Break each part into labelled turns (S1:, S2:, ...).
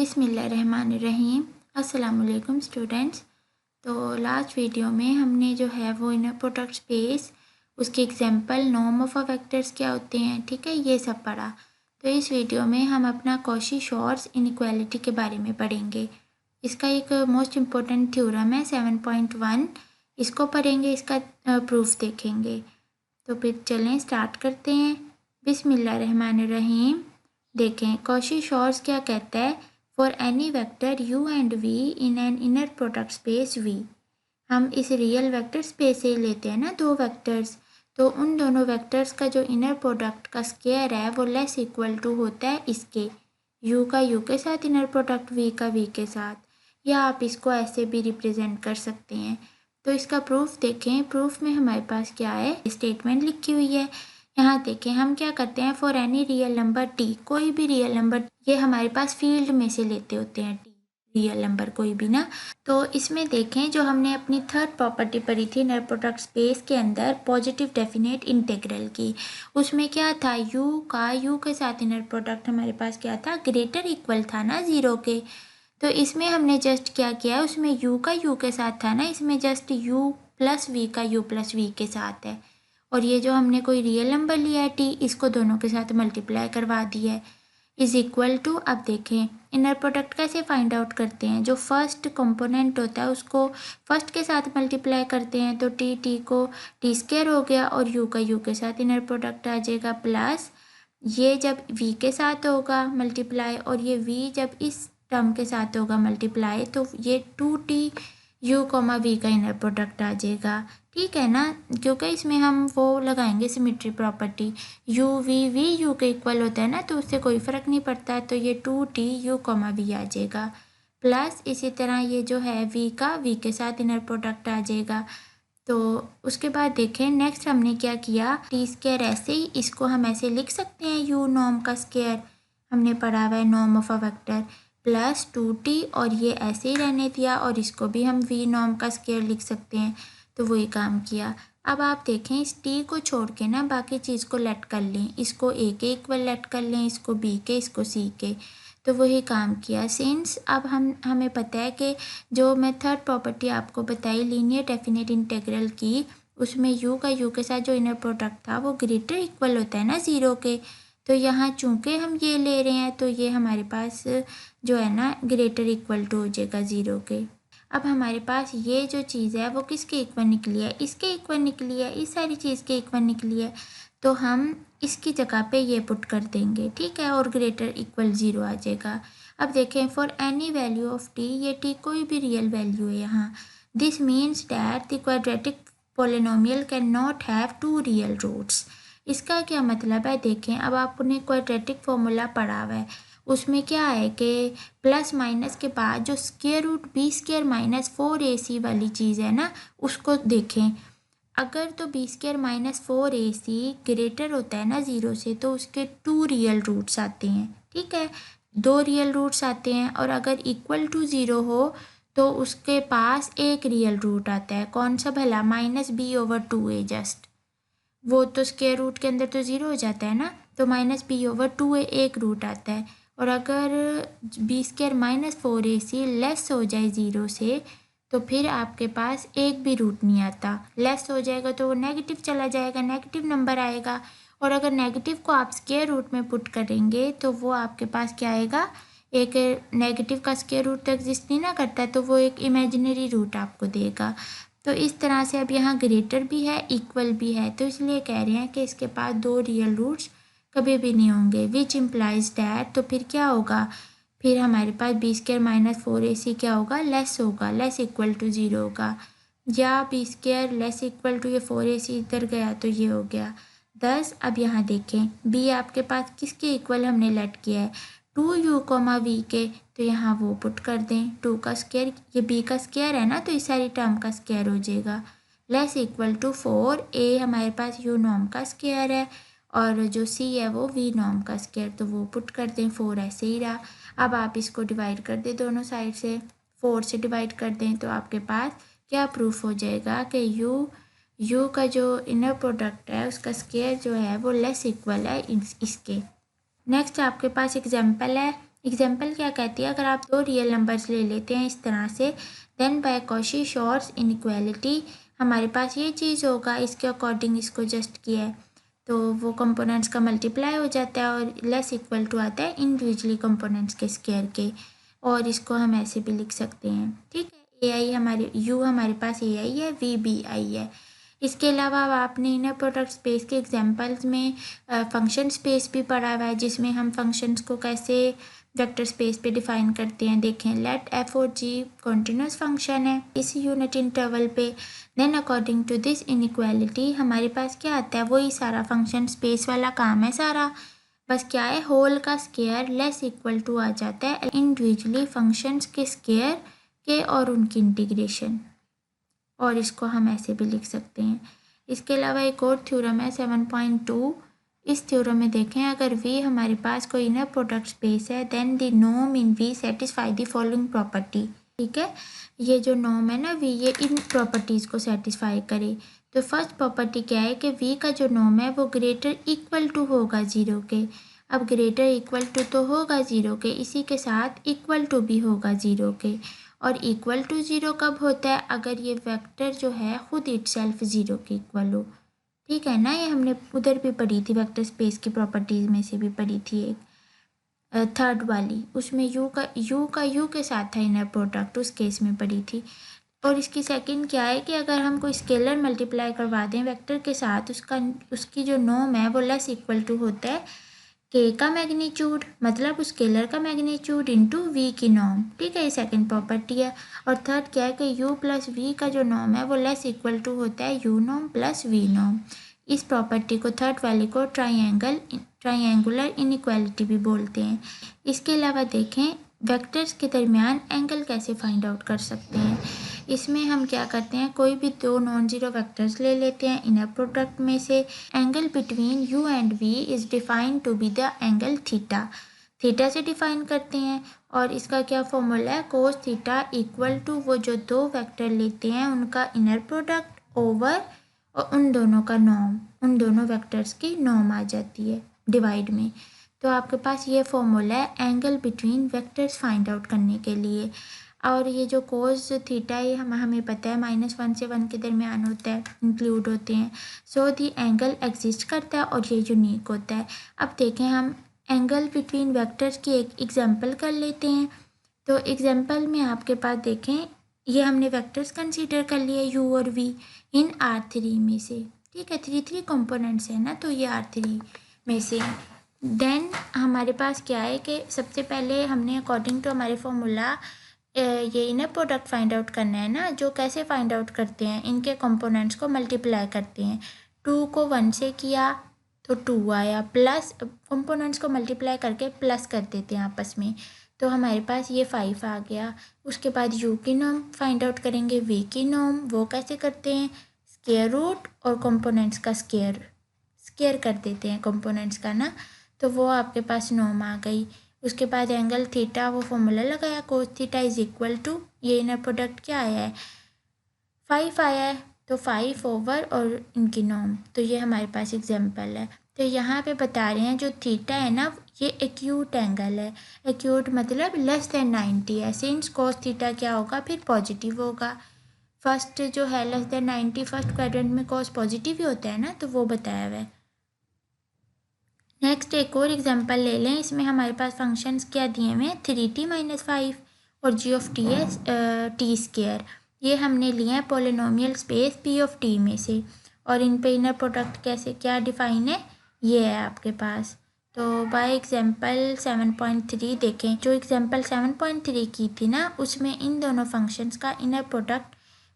S1: बिस्मिल्लाहिर्रहमानिर्रहीम। अस्सलामुअलैकुम स्टूडेंट्स। तो लास्ट वीडियो में हमने जो है वो इनर प्रोडक्ट स्पेस, उसके एग्जांपल, नॉर्म ऑफ वेक्टर्स क्या होते हैं, ठीक है, ये सब पढ़ा। तो इस वीडियो में हम अपना कॉची-श्वार्ट्ज इनइक्वालिटी के बारे में पढ़ेंगे। इसका एक मोस्ट इम्पोर्टेंट थ्योरम है 7.1, इसको पढ़ेंगे, इसका प्रूफ देखेंगे। तो फिर चलें स्टार्ट करते हैं। बिस्मिल्लाहिर्रहमानिर्रहीम। देखें कॉची-श्वार्ट्ज क्या कहता है, for any vector u and v in an inner product space v। हम इस रियल वेक्टर स्पेस से लेते हैं ना दो वेक्टर्स, तो उन दोनों वेक्टर्स का जो इनर प्रोडक्ट का स्क्वायर है वो लेस इक्वल टू होता है इसके, u का u के साथ इनर प्रोडक्ट v का v के साथ, या आप इसको ऐसे भी रिप्रेजेंट कर सकते हैं। तो इसका प्रूफ देखें। प्रूफ में हमारे पास क्या है, स्टेटमेंट लिखी हुई है। यहाँ देखें हम क्या करते हैं, for any real number t, कोई भी रियल नंबर, ये हमारे पास फील्ड में से लेते होते हैं t, रियल नंबर कोई भी ना। तो इसमें देखें जो हमने अपनी थर्ड प्रॉपर्टी पढ़ी थी इनर प्रोडक्ट स्पेस के अंदर, पॉजिटिव डेफिनेट इंटीग्रल की, उसमें क्या था, u के साथ इनर प्रोडक्ट हमारे पास क्या था, ग्रेटर इक्वल था ना 0 के। तो इसमें हमने जस्ट क्या किया, उसमें u का u के साथ था ना, इसमें जस्ट u प्लस v का u प्लस v के साथ है। और ये जो हमने कोई रियल नंबर लिया है t, इसको दोनों के साथ मल्टीप्लाई करवा दिया है, इज इक्वल टू। अब देखें इनर प्रोडक्ट कैसे फाइंड आउट करते हैं, जो फर्स्ट कंपोनेंट होता है उसको फर्स्ट के साथ मल्टीप्लाई करते हैं, तो t को t स्क्वायर हो गया और u का u के साथ इनर प्रोडक्ट आ जाएगा, प्लस ये जब v के साथ होगा मल्टीप्लाई और ये v जब इस टर्म के साथ होगा मल्टीप्लाई, तो ये 2t u कोमा v का इनर प्रोडक्ट आ जाएगा, ठीक है ना, क्योंकि इसमें हम वो लगाएंगे symmetry property, u v u के इक्वल होता है ना, तो उससे कोई फ़र्क नहीं पड़ता, तो ये 2t u कोमा v आ जाएगा, प्लस इसी तरह ये जो है v का v के साथ इनर प्रोडक्ट आ जाएगा। तो उसके बाद देखें नेक्स्ट हमने क्या किया, t स्क्वायर ऐसे ही, इसको हम ऐसे लिख सकते हैं u नॉर्म का स्क्वायर, हमने पढ़ा हुआ है norm of a vector, plus 2t और ये ऐसे ही रहने दिया, और इसको भी हम v नॉर्म का स्क्वायर लिख सकते हैं, तो वही काम किया। अब आप देखें इस t को छोड़ के ना बाकी चीज़ को लेट कर लें, इसको a के इक्वल लेट कर लें, इसको b के, इसको c के, तो वही काम किया। सिंस अब हमें पता है कि जो मैं थर्ड प्रॉपर्टी आपको बताई लीनियर डेफिनेट इंटीग्रल की, उसमें u का u के साथ जो इनर प्रोडक्ट था वो ग्रेटर इक्वल होता है ना 0 के, तो यहाँ चूँकि हम ये ले रहे हैं तो ये हमारे पास जो है ना ग्रेटर इक्वल टू हो जाएगा 0 के। अब हमारे पास ये जो चीज़ है वो किसके इक्वल निकली है, इसके इक्वल निकली है, इस सारी चीज़ के इक्वल निकली है, तो हम इसकी जगह पे ये पुट कर देंगे, ठीक है, और ग्रेटर इक्वल 0 आ जाएगा। अब देखें for any value of t, ये t कोई भी रियल वैल्यू है यहाँ, this means that the quadratic polynomial can not have 2 real roots. इसका क्या मतलब है, देखें अब आपने क्वाड्रेटिक फॉर्मूला पढ़ा हुआ है, उसमें क्या है कि प्लस माइनस के बाद जो square root b square minus 4ac वाली चीज़ है ना, उसको देखें। अगर तो B square minus 4ac greater होता है ना 0 से, तो उसके 2 रियल रूट्स आते हैं, ठीक है, 2 रियल रूट्स आते हैं, और अगर इक्वल टू 0 हो तो उसके पास एक रियल रूट आता है, कौन सा भला, -b/2a जस्ट, वो तो स्क्वायर रूट के अंदर तो 0 हो जाता है ना, तो -b/2a एक रूट आता है, और अगर B square minus 4ac less हो जाए 0 से, तो फिर आपके पास एक भी रूट नहीं आता, लेस हो जाएगा तो वो नेगेटिव चला जाएगा, नेगेटिव नंबर आएगा, और अगर नेगेटिव को आप स्क्वायर रूट में पुट करेंगे तो वो आपके पास क्या आएगा, एक नेगेटिव का स्क्वायर रूट तो एग्जिस्ट नहीं ना करता, तो वो एक इमेजिनरी रूट आपको देगा। तो इस तरह से अब यहाँ ग्रेटर भी है इक्वल भी है, तो इसलिए कह रहे हैं कि इसके पास 2 रियल रूट्स कभी भी नहीं होंगे, विच इम्प्लाइज डैट, तो फिर क्या होगा, फिर हमारे पास बी स्क्वायर माइनस 4ac क्या होगा, लेस होगा, लेस इक्वल टू 0 होगा, या b square less equal to ये 4ac इधर गया तो ये हो गया 10। अब यहाँ देखें b आपके पास किसके इक्वल हमने लेट किया है, 2u कोमा v के, तो यहाँ वो पुट कर दें, 2 का स्क्वायर, ये b का स्क्वायर है ना, तो इस सारी टर्म का स्क्वायर हो जाएगा, लेस इक्वल टू 4a हमारे पास u नॉर्म का स्क्वायर है, और जो c है वो v नॉर्म का स्क्वायर, तो वो पुट कर दें, 4 ऐसे ही रहा। अब आप इसको डिवाइड कर दें दोनों साइड से, 4 से डिवाइड कर दें, तो आपके पास क्या प्रूफ हो जाएगा कि u का जो इनर प्रोडक्ट है उसका स्क्वायर जो है वो लेस इक्वल है इसके। नेक्स्ट आपके पास एग्जाम्पल है एग्जाम्पल क्या कहती है, अगर आप दो रियल नंबर्स ले लेते हैं इस तरह से, देन बाय कॉची-श्वार्ट्ज इनइक्वालिटी हमारे पास ये चीज़ होगा, इसके अकॉर्डिंग इसको जस्ट किया है तो वो कंपोनेंट्स का मल्टीप्लाई हो जाता है और लेस इक्वल टू आता है इंडिविजुअली कंपोनेंट्स के स्क्वायर के। और इसको हम ऐसे भी लिख सकते हैं, ठीक है। ए आई हमारे यू हमारे पास ए आई है, वी बी आई है। इसके अलावा अब आपने इनर प्रोडक्ट स्पेस के एग्जांपल्स में फंक्शन स्पेस भी पढ़ा हुआ है, जिसमें हम फंक्शंस को कैसे वेक्टर स्पेस पे डिफाइन करते हैं। देखें, लेट एफ और जी कॉन्टिन्यूस फंक्शन है इस यूनिट इंटरवल पे, then according to this inequality हमारे पास क्या आता है, वही सारा फंक्शन स्पेस वाला काम है सारा, बस क्या है, होल का स्क्वायर लेस इक्वल टू आ जाता है इंडिविजुअली फंक्शंस के स्क्वायर के और उनकी इंटीग्रेशन। और इसको हम ऐसे भी लिख सकते हैं। इसके अलावा एक और थ्योरम है 7.2। इस थ्योरम में देखें, अगर वी हमारे पास कोई इनर प्रोडक्ट स्पेस है, then the norm in V satisfy the following property. ठीक है, ये जो नॉर्म है ना वी, ये इन प्रॉपर्टीज़ को सेटिस्फाई करे। तो फर्स्ट प्रॉपर्टी क्या है कि वी का जो नॉर्म है वो ग्रेटर इक्वल टू होगा ज़ीरो के। अब ग्रेटर इक्वल टू तो होगा ज़ीरो के, इसी के साथ इक्वल टू भी होगा ज़ीरो के। और इक्वल टू ज़ीरो कब होता है, अगर ये वेक्टर जो है खुद इटसेल्फ ज़ीरो के इक्वल हो। ठीक है ना, ये हमने उधर भी पढ़ी थी, वेक्टर स्पेस की प्रॉपर्टीज़ में से भी पढ़ी थी एक थर्ड वाली, उसमें यू के साथ था इनर प्रोडक्ट, उस केस में पढ़ी थी। और इसकी सेकंड क्या है कि अगर हम कोई स्केलर मल्टीप्लाई करवा दें वेक्टर के साथ, उसकी जो नॉर्म है वो लेस इक्वल टू होता है के का मैग्नीट्यूड, मतलब उस स्केलर का मैग्नीट्यूड इनटू वी की नॉर्म। ठीक है, ये सेकंड प्रॉपर्टी है। और थर्ड क्या है कि यू प्लस वी का जो नॉर्म है वो लेस इक्वल टू होता है u norm plus v norm. इस प्रॉपर्टी को, थर्ड वाली को, ट्राइंगुलर इनइक्वालिटी भी बोलते हैं। इसके अलावा देखें, वेक्टर्स के दरमियान एंगल कैसे फाइंड आउट कर सकते हैं। इसमें हम क्या करते हैं, कोई भी दो नॉन ज़ीरो वेक्टर्स ले लेते हैं इनर प्रोडक्ट में से। Angle between u and v is defined to be the angle theta, theta से डिफाइन करते हैं। और इसका क्या फॉर्मूला है, कोस थीटा इक्वल टू वो जो दो वेक्टर लेते हैं उनका इनर प्रोडक्ट ओवर और उन दोनों का नॉर्म, उन दोनों वेक्टर्स की नॉर्म आ जाती है डिवाइड में। तो आपके पास ये फॉर्मूला है angle between vectors find out करने के लिए। और ये जो कोस थीटा है हमें पता है -1 से 1 के दरमियान होता है, इंक्लूड होते हैं। सो दी एंगल एग्जिस्ट करता है और ये यूनिक होता है। अब देखें, हम एंगल बिटवीन वेक्टर्स की एक एग्जांपल कर लेते हैं। तो एग्जांपल में आपके पास देखें, ये हमने वेक्टर्स कंसीडर कर लिए यू और वी इन R3 में से। ठीक है, 3 कंपोनेंट्स हैं ना, तो ये R3 में से। देन हमारे पास क्या है कि सबसे पहले हमने अकॉर्डिंग टू हमारे फॉर्मूला ये इनर प्रोडक्ट फाइंड आउट करना है ना, जो कैसे फाइंड आउट करते हैं, इनके कंपोनेंट्स को मल्टीप्लाई करते हैं। 2 को 1 से किया तो 2 आया, प्लस कंपोनेंट्स को मल्टीप्लाई करके प्लस कर देते हैं आपस में, तो हमारे पास ये 5 आ गया। उसके बाद यू की नॉर्म फाइंड आउट करेंगे, वी की नॉर्म, वो कैसे करते हैं, स्क्वायर रूट और कंपोनेंट्स का स्क्वायर कर देते हैं कंपोनेंट्स का ना, तो वो आपके पास नॉर्म आ गई। उसके बाद एंगल थीटा, वो फॉर्मूला लगाया, cos theta is equal to, ये इनर प्रोडक्ट क्या आया है, 5 आया है, तो 5 ओवर और इनकी नॉर्म। तो ये हमारे पास एग्जांपल है। तो यहाँ पे बता रहे हैं जो थीटा है ना, ये एक्यूट एंगल है। एक्यूट मतलब लेस देन 90 है। सिंस कोस थीटा क्या होगा, फिर पॉजिटिव होगा। फर्स्ट जो है लेस देन 90, फर्स्ट क्वाड्रेंट में कोस पॉजिटिव ही होता है ना, तो वो बताया हुआ है। नेक्स्ट एक और एग्जांपल ले लें, इसमें हमारे पास फंक्शंस क्या दिए हुए हैं, 3t-5 और g ऑफ t है t स्क्वायर। ये हमने लिया है polynomial space p of t में से, और इन पे इनर प्रोडक्ट कैसे क्या डिफाइन है, ये है आपके पास। तो बाय एग्जांपल 7.3 देखें, जो एग्जांपल 7.3 की थी ना, उसमें इन दोनों फंक्शंस का इनर प्रोडक्ट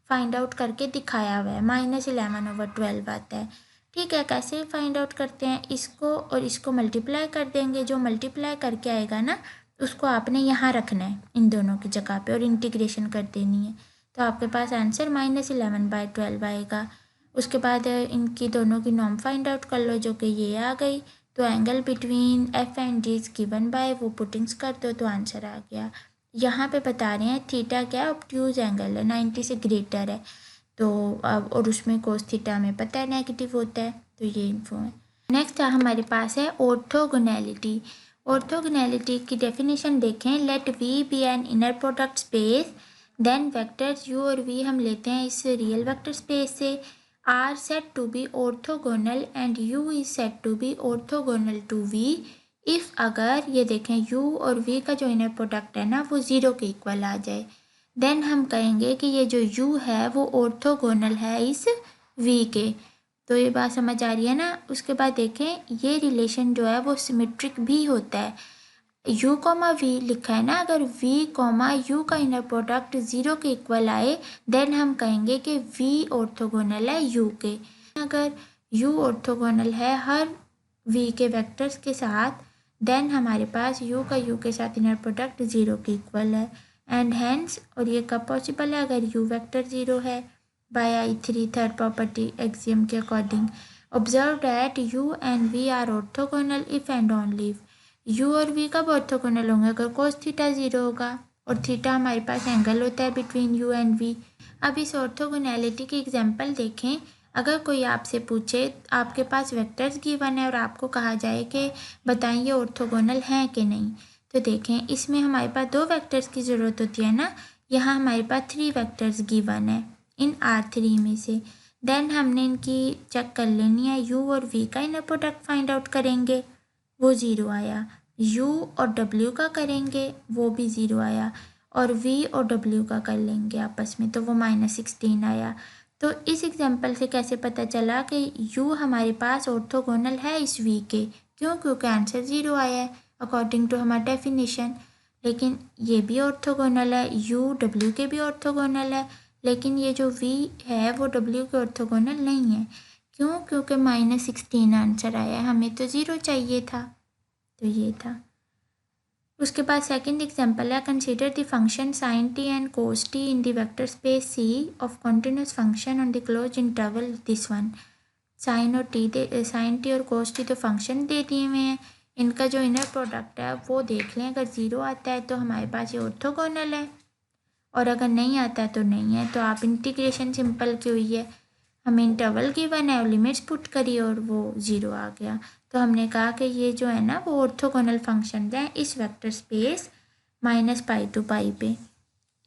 S1: फाइंड आउट करके दिखाया हुआ है, -11/12 आता है। ठीक है, कैसे फाइंड आउट करते हैं, इसको और इसको मल्टीप्लाई कर देंगे, जो मल्टीप्लाई करके आएगा ना उसको आपने यहाँ रखना है इन दोनों की जगह पे और इंटीग्रेशन कर देनी है, तो आपके पास आंसर -11/12 आएगा। उसके बाद इनकी दोनों की नॉर्म फाइंड आउट कर लो, जो कि ये आ गई। तो angle between f and g is given by, वो पुटिंग्स कर दो तो आंसर आ गया। यहाँ पे बता रहे हैं थीटा क्या है, ऑब्ट्यूज एंगल है, 90 से ग्रेटर है। तो अब और उसमें कोस थीटा में पता है नेगेटिव होता है, तो ये इन्फो है। नेक्स्ट हमारे पास है ऑर्थोगोनैलिटी। ऑर्थोगोनैलिटी की डेफिनेशन देखें, let V be an inner product space, then vectors u और वी हम लेते हैं इस रियल वेक्टर स्पेस से, are set to be orthogonal and u is set to be orthogonal to v if अगर ये देखें u और v का जो इनर प्रोडक्ट है ना वो 0 के इक्वल आ जाए, देन हम कहेंगे कि ये जो u है वो ऑर्थोगोनल है इस v के। तो ये बात समझ आ रही है ना। उसके बाद देखें ये रिलेशन जो है वो सिमेट्रिक भी होता है। u कॉमा वी लिखा है ना, अगर v कॉमा u का इनर प्रोडक्ट 0 के इक्वल आए देन हम कहेंगे कि v ऑर्थोगोनल है u के। अगर u ऑर्थोगोनल है हर v के वेक्टर्स के साथ देन हमारे पास u का u के साथ इनर प्रोडक्ट 0 के इक्वल है एंड हैंस, और ये कब पॉसिबल है, अगर u वेक्टर 0 है by I3 third property axiom के according. Observe that u and v are orthogonal if and only if. u और v कब ऑर्थोगोनल होंगे, अगर cos थीटा 0 होगा, और थीटा हमारे पास एंगल होता है बिटवीन u एंड v। अब इस ऑर्थोगोनैलिटी की एग्जांपल देखें। अगर कोई आपसे पूछे, आपके पास वेक्टर्स गिवन है और आपको कहा जाए कि बताइए ऑर्थोगोनल हैं कि नहीं, तो देखें इसमें हमारे पास 2 वेक्टर्स की ज़रूरत होती है ना। यहाँ हमारे पास 3 वेक्टर्स गिवन है इन R3 में से। देन हमने इनकी चेक कर लेनी है, u और v का इनर प्रोडक्ट फाइंड आउट करेंगे, वो 0 आया। u और w का करेंगे, वो भी 0 आया। और v और w का कर लेंगे आपस में, तो वो -16 आया। तो इस एग्जाम्पल से कैसे पता चला कि u हमारे पास ऑर्थोगोनल है इस v के, क्यों, क्योंकि आंसर 0 आया है अकॉर्डिंग टू हमारा डेफिनेशन। लेकिन ये भी ऑर्थोगोनल है, u w के भी ऑर्थोगोनल है, लेकिन ये जो v है वो w के ऑर्थोगोनल नहीं है। क्यों, क्योंकि -16 आंसर आया है, हमें तो 0 चाहिए था। तो ये था। उसके बाद सेकंड एग्जांपल है, consider the function sin t and cos t in the vector space C of continuous function on the close interval this one. sin t और cos t तो फंक्शन दे दिए हुए हैं, इनका जो इनर प्रोडक्ट है वो देख लें, अगर 0 आता है तो हमारे पास ये ऑर्थोगोनल है, और अगर नहीं आता है तो नहीं है। तो आप इंटीग्रेशन सिंपल की हुई है, हमें इंटरवल गिवन है और लिमिट्स पुट करी और वो 0 आ गया। तो हमने कहा कि ये जो है ना वो ऑर्थोगोनल फंक्शन हैं इस वेक्टर स्पेस -π to π पे।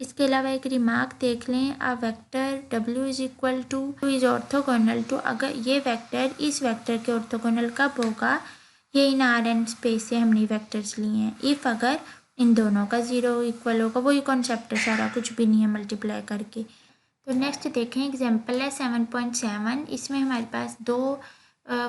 S1: इसके अलावा एक रिमार्क देख लें, a vector w is equal to is orthogonal to, अगर ये वेक्टर इस वेक्टर के ऑर्थोगोनल कब होगा, ये इन R n स्पेस से हमने वेक्टर्स लिए हैं, इफ़ अगर इन दोनों का 0 इक्वल होगा। वही कॉन्सेप्ट है सारा, कुछ भी नहीं है मल्टीप्लाई करके। तो नेक्स्ट देखें एग्जांपल है 7.7। इसमें हमारे पास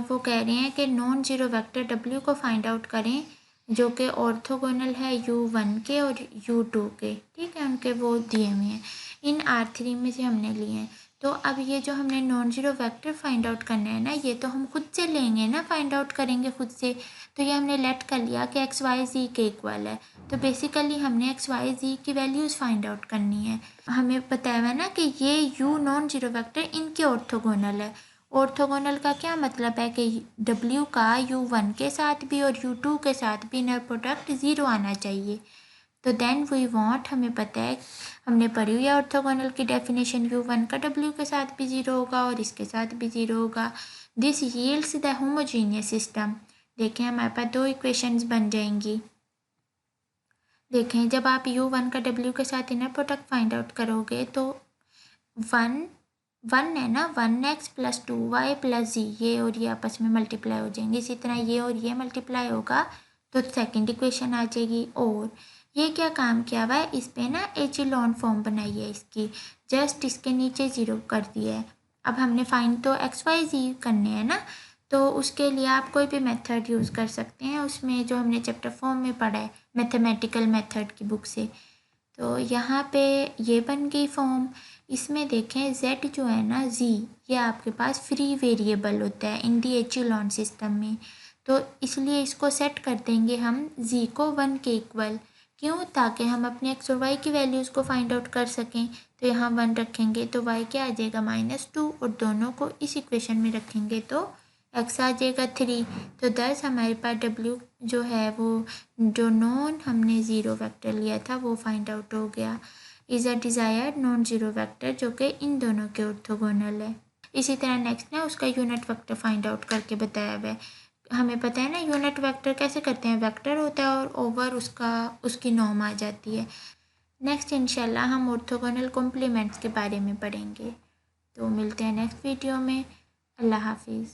S1: वो कह रहे हैं कि नॉन जीरो वेक्टर w को फाइंड आउट करें जो कि ऑर्थोगोनल है u1 के और u2 के, ठीक है, उनके वो दिए हुए हैं, इन R3 में से हमने लिए हैं। तो अब ये जो हमने non zero vector find out करना है ना, ये तो हम खुद से लेंगे ना, फाइंड आउट करेंगे खुद से। तो ये हमने लेट कर लिया कि x y z के इक्वल है, तो बेसिकली हमने x y z की वैल्यूज़ फाइंड आउट करनी है। हमें बताया हुआ ना कि ये u नॉन जीरो वेक्टर इनके ऑर्थोगोनल है। ऑर्थोगोनल का क्या मतलब है कि w का u1 के साथ भी और u2 के साथ भी इनर प्रोडक्ट 0 आना चाहिए। तो देन वी वांट, हमें पता है, हमने पढ़ी हुई है ऑर्थोगोनल की डेफिनेशन, u1 का w के साथ भी 0 होगा और इसके साथ भी 0 होगा। This yields the homogeneous system. देखें हमारे पास 2 इक्वेशंस बन जाएंगी। देखें जब आप u1 का w के साथ इनर प्रोडक्ट फाइंड आउट करोगे तो 1 है ना, 1x + 2y + z, ये और ये आपस में मल्टीप्लाई हो जाएंगे। इसी तरह ये और ये मल्टीप्लाई होगा तो सेकंड इक्वेशन आ जाएगी। और ये क्या काम किया हुआ है, इस पे ना एचिलॉन फॉर्म बनाई है इसकी, जस्ट इसके नीचे 0 कर दिया है। अब हमने फाइंड तो x y z करने हैं ना, तो उसके लिए आप कोई भी मेथड यूज़ कर सकते हैं, उसमें जो हमने चैप्टर फॉर्म में पढ़ा है मैथमेटिकल मेथड की बुक से। तो यहाँ पे ये बन गई फॉर्म। इसमें देखें z जो है ना, z, ये आपके पास फ्री वेरिएबल होता है इन दी एचिलॉन सिस्टम में, तो इसलिए इसको सेट कर देंगे हम z को 1 के इक्वल। क्यों, ताकि हम अपने x और y की वैल्यूज़ को फाइंड आउट कर सकें। तो यहाँ 1 रखेंगे तो y क्या आ जाएगा -2, और दोनों को इस इक्वेशन में रखेंगे तो x आ जाएगा 3। तो 10 हमारे पास w जो है वो जो नॉन हमने ज़ीरो वेक्टर लिया था वो फाइंड आउट हो गया। Is a desired non zero vector जो कि इन दोनों के ऑर्थोगोनल है। इसी तरह नेक्स्ट ना उसका यूनिट वेक्टर फाइंड आउट करके बताया हुआ है। हमें पता है ना यूनिट वेक्टर कैसे करते हैं, वेक्टर होता है और ओवर उसकी नॉर्म आ जाती है। नेक्स्ट इंशाल्लाह हम ऑर्थोगोनल कॉम्प्लीमेंट्स के बारे में पढ़ेंगे। तो मिलते हैं नेक्स्ट वीडियो में। अल्लाह हाफिज़।